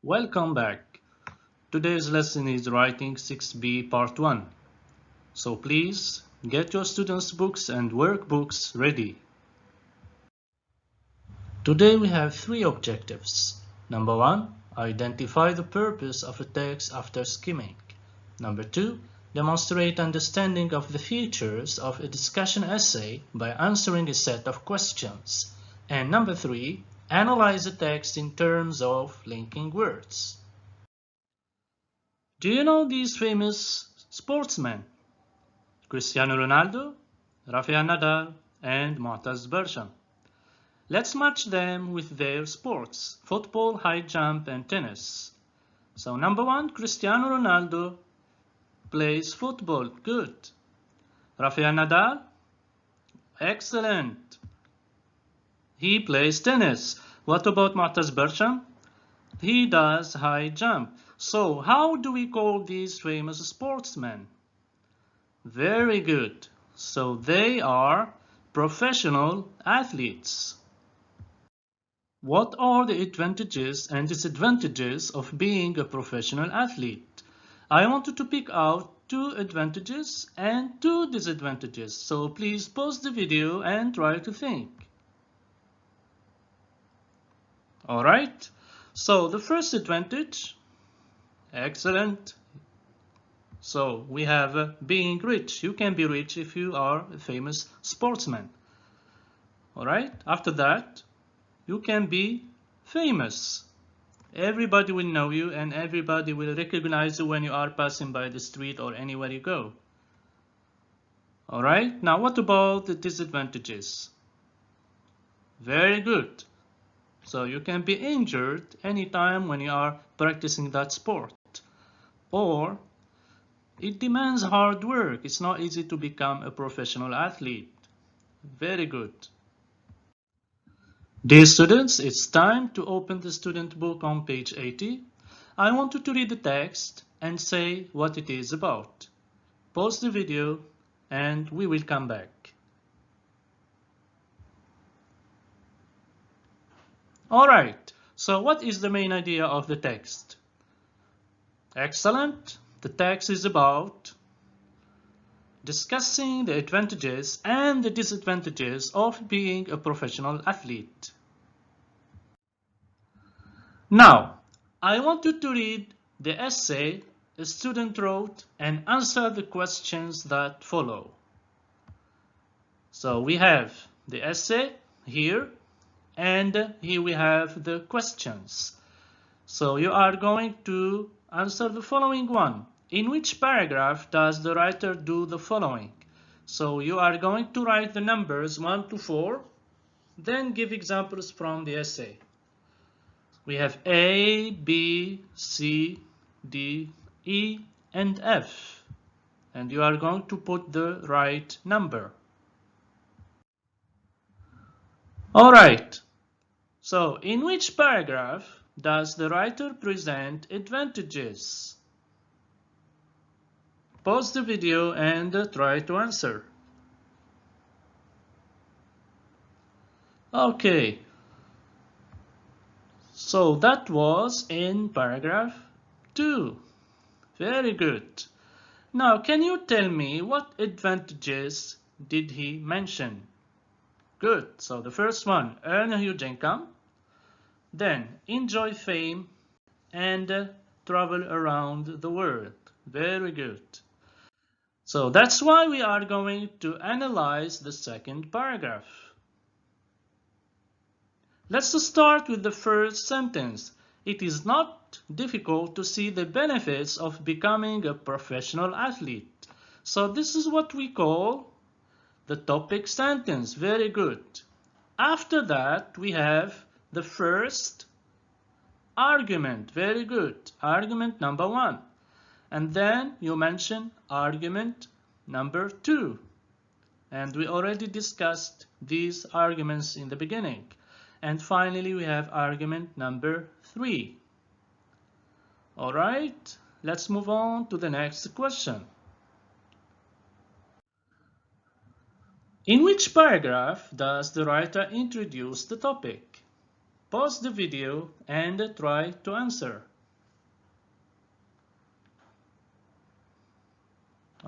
Welcome back. Today's lesson is Writing 6B Part 1. So please get your students' books and workbooks ready. Today we have three objectives. Number 1, identify the purpose of a text after skimming. Number 2, demonstrate understanding of the features of a discussion essay by answering a set of questions. And number 3, analyze the text in terms of linking words. Do you know these famous sportsmen? Cristiano Ronaldo, Rafael Nadal, and Mu'taz Bersham. Let's match them with their sports: football, high jump, and tennis. So number 1, Cristiano Ronaldo plays football. Good. Rafael Nadal? Excellent. He plays tennis. What about Mu'taz Bersham? He does high jump. So how do we call these famous sportsmen? Very good. So they are professional athletes. What are the advantages and disadvantages of being a professional athlete? I wanted to pick out 2 advantages and 2 disadvantages. So please pause the video and try to think. Alright, so the first advantage, excellent. So we have being rich. You can be rich if you are a famous sportsman. Alright, after that, you can be famous. Everybody will know you and everybody will recognize you when you are passing by the street or anywhere you go. Alright, now what about the disadvantages? Very good. So you can be injured anytime when you are practicing that sport. Or it demands hard work. It's not easy to become a professional athlete. Very good. Dear students, it's time to open the student book on page 80. I want you to read the text and say what it is about. Pause the video and we will come back. Alright, so what is the main idea of the text? Excellent. The text is about discussing the advantages and the disadvantages of being a professional athlete. Now, I want you to read the essay a student wrote and answer the questions that follow. So we have the essay here, and here we have the questions. So you are going to answer the following one. In which paragraph does the writer do the following? So you are going to write the numbers 1 to 4, then give examples from the essay. We have A, B, C, D, E, and F. And you are going to put the right number. Alright. So in which paragraph does the writer present advantages? Pause the video and try to answer. Okay. So that was in paragraph 2. Very good. Now, can you tell me what advantages did he mention? Good. So the first one, earn a huge income. Then enjoy fame and travel around the world. Very good. So that's why we are going to analyze the second paragraph. Let's start with the first sentence. It is not difficult to see the benefits of becoming a professional athlete. So this is what we call the topic sentence. Very good. After that, we have the first argument. Very good. Argument number 1. And then you mention argument number 2. And we already discussed these arguments in the beginning. And finally, we have argument number 3. All right, let's move on to the next question. In which paragraph does the writer introduce the topic? Pause the video and try to answer.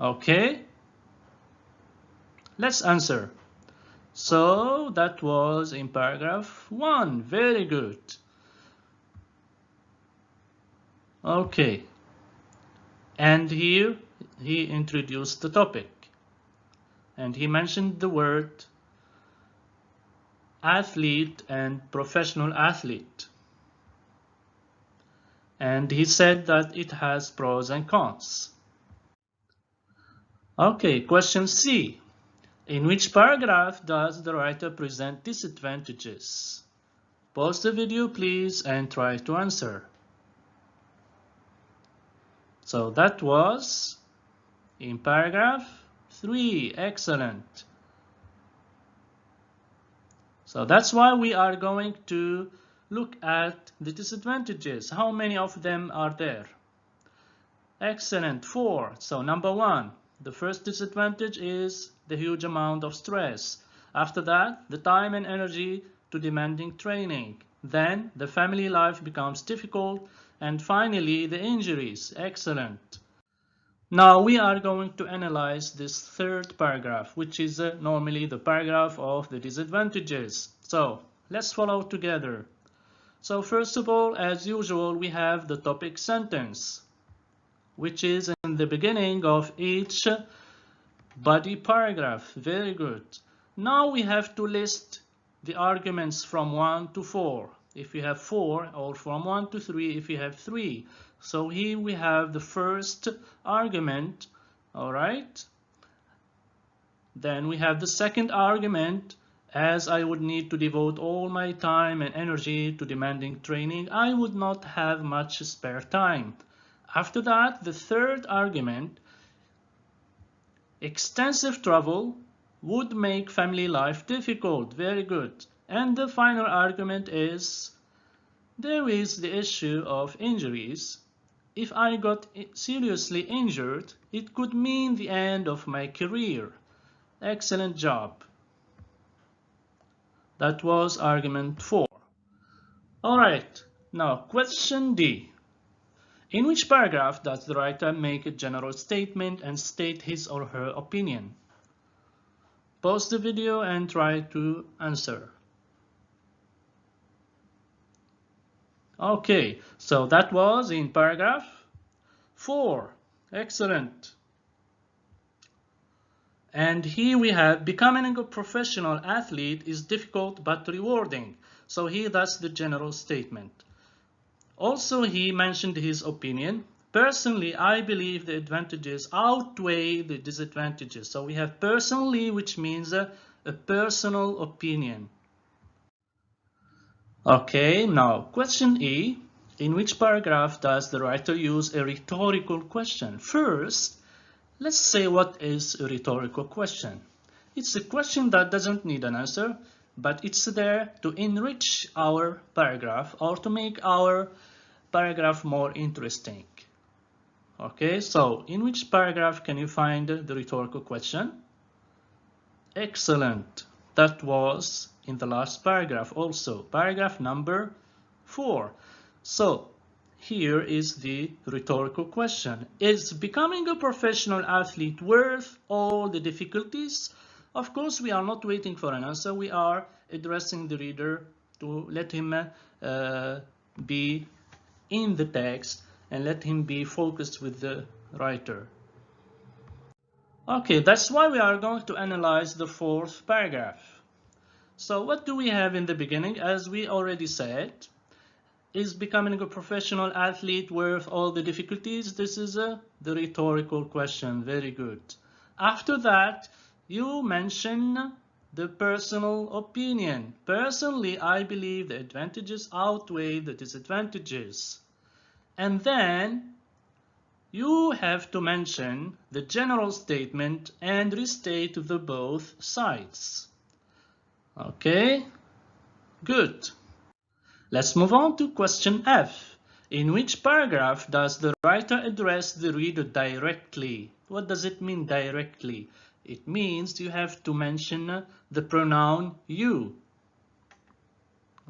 Okay, let's answer. So that was in paragraph 1. Very good. Okay, and here he introduced the topic and he mentioned the word athlete and professional athlete, and he said that it has pros and cons. Okay, question C. In which paragraph does the writer present disadvantages? Pause the video please and try to answer. So that was in paragraph 3. Excellent. So that's why we are going to look at the disadvantages. How many of them are there? Excellent, 4. So number 1, the first disadvantage is the huge amount of stress. After that, the time and energy to demanding training. Then the family life becomes difficult. And finally, the injuries. Excellent. Now we are going to analyze this third paragraph, which is normally the paragraph of the disadvantages. So let's follow together. So first of all, as usual, we have the topic sentence, which is in the beginning of each body paragraph. Very good. Now we have to list the arguments from 1 to 4. If you have 4, or from 1 to 3 if you have 3. So here we have the first argument, all right? Then we have the second argument. As I would need to devote all my time and energy to demanding training, I would not have much spare time. After that, the third argument, extensive travel would make family life difficult. Very good. And the final argument is, there is the issue of injuries. If I got seriously injured, it could mean the end of my career. Excellent job. That was argument 4. Alright, now question D. In which paragraph does the writer make a general statement and state his or her opinion? Pause the video and try to answer. Okay, so that was in paragraph 4. Excellent. And here we have, becoming a professional athlete is difficult but rewarding. So here that's the general statement. Also he mentioned his opinion. Personally, I believe the advantages outweigh the disadvantages. So we have personally, which means a personal opinion. Okay, now question E. In which paragraph does the writer use a rhetorical question? First, let's say what is a rhetorical question. It's a question that doesn't need an answer, but it's there to enrich our paragraph or to make our paragraph more interesting. Okay, so in which paragraph can you find the rhetorical question? Excellent. That was in the last paragraph also, paragraph number 4. So here is the rhetorical question. Is becoming a professional athlete worth all the difficulties? Of course, we are not waiting for an answer. We are addressing the reader to let him be in the text and let him be focused with the writer. Okay, that's why we are going to analyze the 4th paragraph. So what do we have in the beginning? As we already said, is becoming a professional athlete worth all the difficulties? This is the rhetorical question. Very good. After that, you mention the personal opinion. Personally, I believe the advantages outweigh the disadvantages. And then you have to mention the general statement and restate the both sides. Okay, good. Let's move on to question F. In which paragraph does the writer address the reader directly? What does it mean directly? It means you have to mention the pronoun you.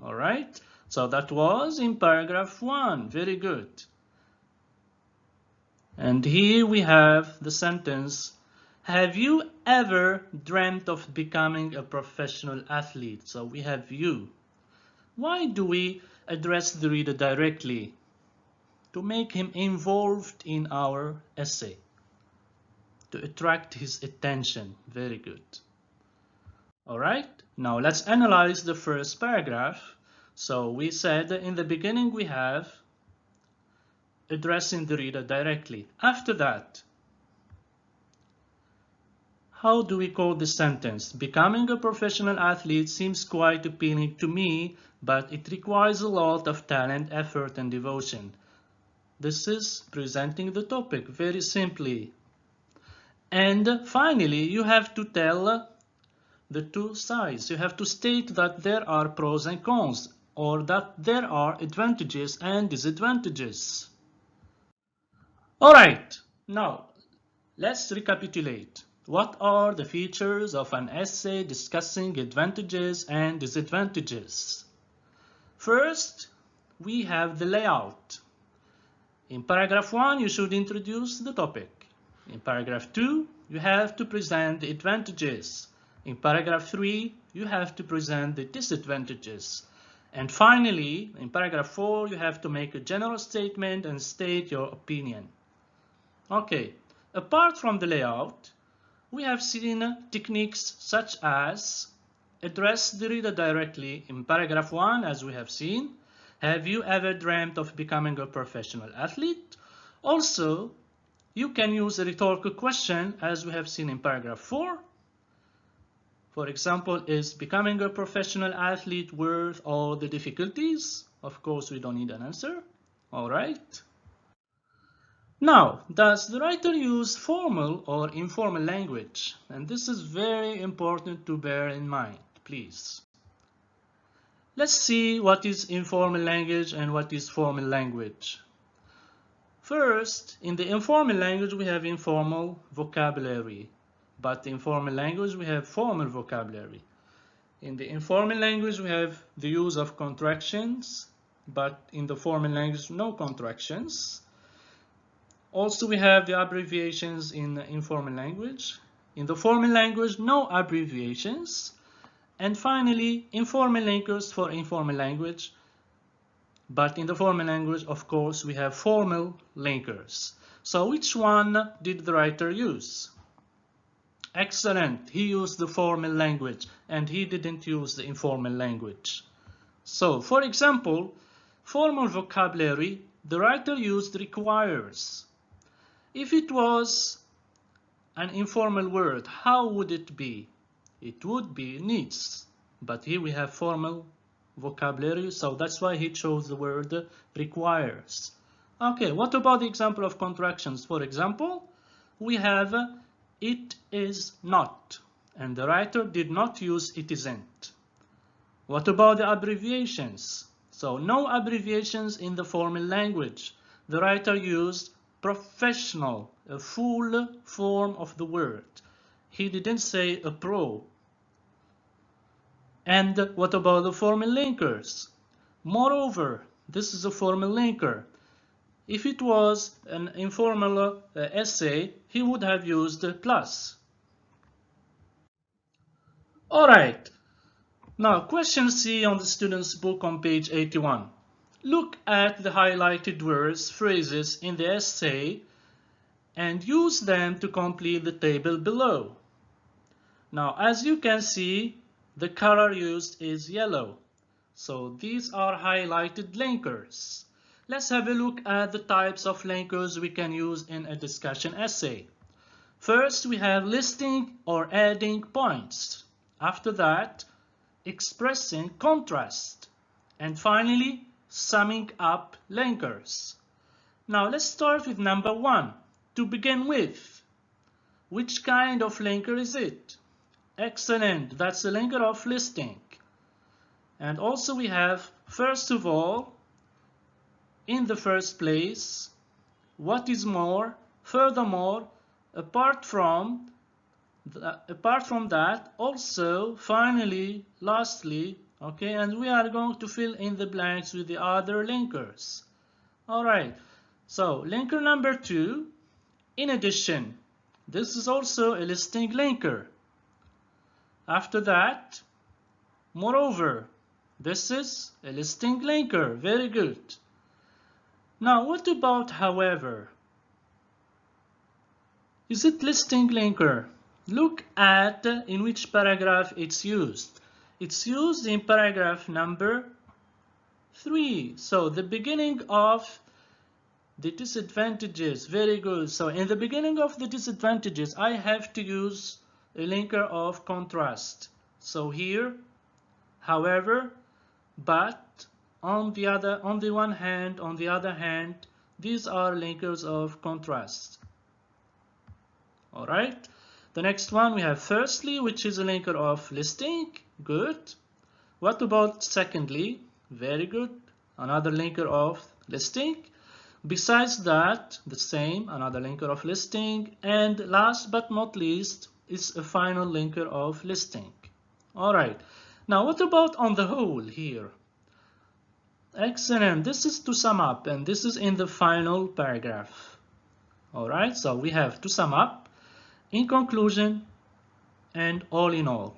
All right, so that was in paragraph 1. Very good. And here we have the sentence, have you ever dreamt of becoming a professional athlete? So we have you. Why do we address the reader directly? To make him involved in our essay, to attract his attention. Very good. All right, now let's analyze the first paragraph. So we said in the beginning we have addressing the reader directly. After that, how do we call this sentence? Becoming a professional athlete seems quite appealing to me, but it requires a lot of talent, effort, and devotion. This is presenting the topic very simply. And finally, you have to tell the two sides. You have to state that there are pros and cons, or that there are advantages and disadvantages. All right, now let's recapitulate. What are the features of an essay discussing advantages and disadvantages? First, we have the layout. In paragraph 1, you should introduce the topic. In paragraph 2, you have to present the advantages. In paragraph 3, you have to present the disadvantages. And finally, in paragraph 4, you have to make a general statement and state your opinion. Okay, apart from the layout, we have seen techniques such as address the reader directly in paragraph 1, as we have seen. Have you ever dreamt of becoming a professional athlete? Also, you can use a rhetorical question, as we have seen in paragraph 4. For example, is becoming a professional athlete worth all the difficulties? Of course, we don't need an answer. All right. Now, does the writer use formal or informal language? And this is very important to bear in mind, please. Let's see what is informal language and what is formal language. First, in the informal language, we have informal vocabulary, but in formal language, we have formal vocabulary. In the informal language, we have the use of contractions, but in the formal language, no contractions. Also, we have the abbreviations in the informal language. In the formal language, no abbreviations. And finally, informal linkers for informal language. But in the formal language, of course, we have formal linkers. So which one did the writer use? Excellent. He used the formal language and he didn't use the informal language. So, for example, formal vocabulary, the writer used requires. If it was an informal word, how would it be? It would be needs. But here we have formal vocabulary, so that's why he chose the word requires. Okay, what about the example of contractions? For example, we have it is not, and the writer did not use it isn't. What about the abbreviations? So no abbreviations in the formal language. The writer used professional, a full form of the word. He didn't say a pro. And what about the formal linkers? Moreover, this is a formal linker. If it was an informal essay, he would have used plus. All right. Now, question C on the student's book on page 81. Look at the highlighted words, phrases in the essay and use them to complete the table below. Now, as you can see, the color used is yellow. So these are highlighted linkers. Let's have a look at the types of linkers we can use in a discussion essay. First, we have listing or adding points. After that, expressing contrast. And finally, summing up linkers. Now let's start with number 1. To begin with, which kind of linker is it? Excellent, that's a linker of listing. And also we have, first of all, in the first place, what is more, furthermore, apart from that, also, finally, lastly, okay, and we are going to fill in the blanks with the other linkers. All right, so linker number 2, In addition, this is also a listing linker. After that, moreover, this is a listing linker. Very good. Now, what about however? Is it listing linker? Look at in which paragraph it's used. It's used in paragraph number 3. So the beginning of the disadvantages. Very good. So in the beginning of the disadvantages, I have to use a linker of contrast. So here, however, but, on the other hand, these are linkers of contrast. All right. The next one we have firstly, which is a linker of listing. Good. What about secondly? Very good. Another linker of listing. Besides that, the same, another linker of listing. And last but not least is a final linker of listing. All right. Now, what about on the whole here? Excellent. This is to sum up, and this is in the final paragraph. All right. So we have to sum up, in conclusion, and all in all.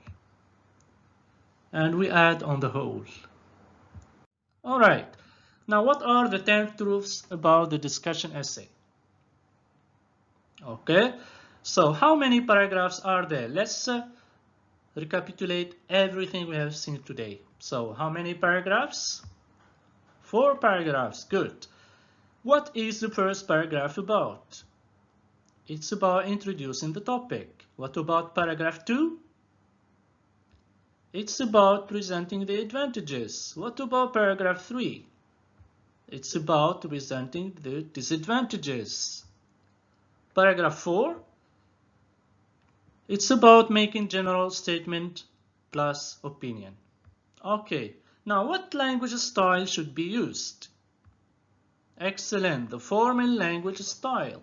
And we add on the whole. All right. Now, what are the 10 truths about the discussion essay? Okay. So how many paragraphs are there? Let's recapitulate everything we have seen today. So how many paragraphs? 4 paragraphs. Good. What is the first paragraph about? It's about introducing the topic. What about paragraph 2? It's about presenting the advantages. What about paragraph 3? It's about presenting the disadvantages. Paragraph 4? It's about making general statement plus opinion. Okay, now what language style should be used? Excellent, the formal language style.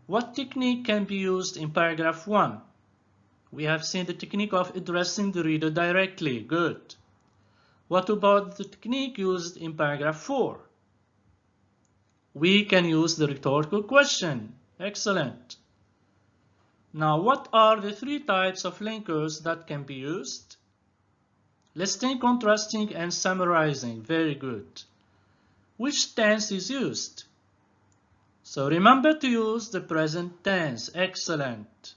What technique can be used in paragraph 1? We have seen the technique of addressing the reader directly. Good. What about the technique used in paragraph 4? We can use the rhetorical question. Excellent. Now, what are the 3 types of linkers that can be used? Listing, contrasting, and summarizing. Very good. Which tense is used? So remember to use the present tense. Excellent.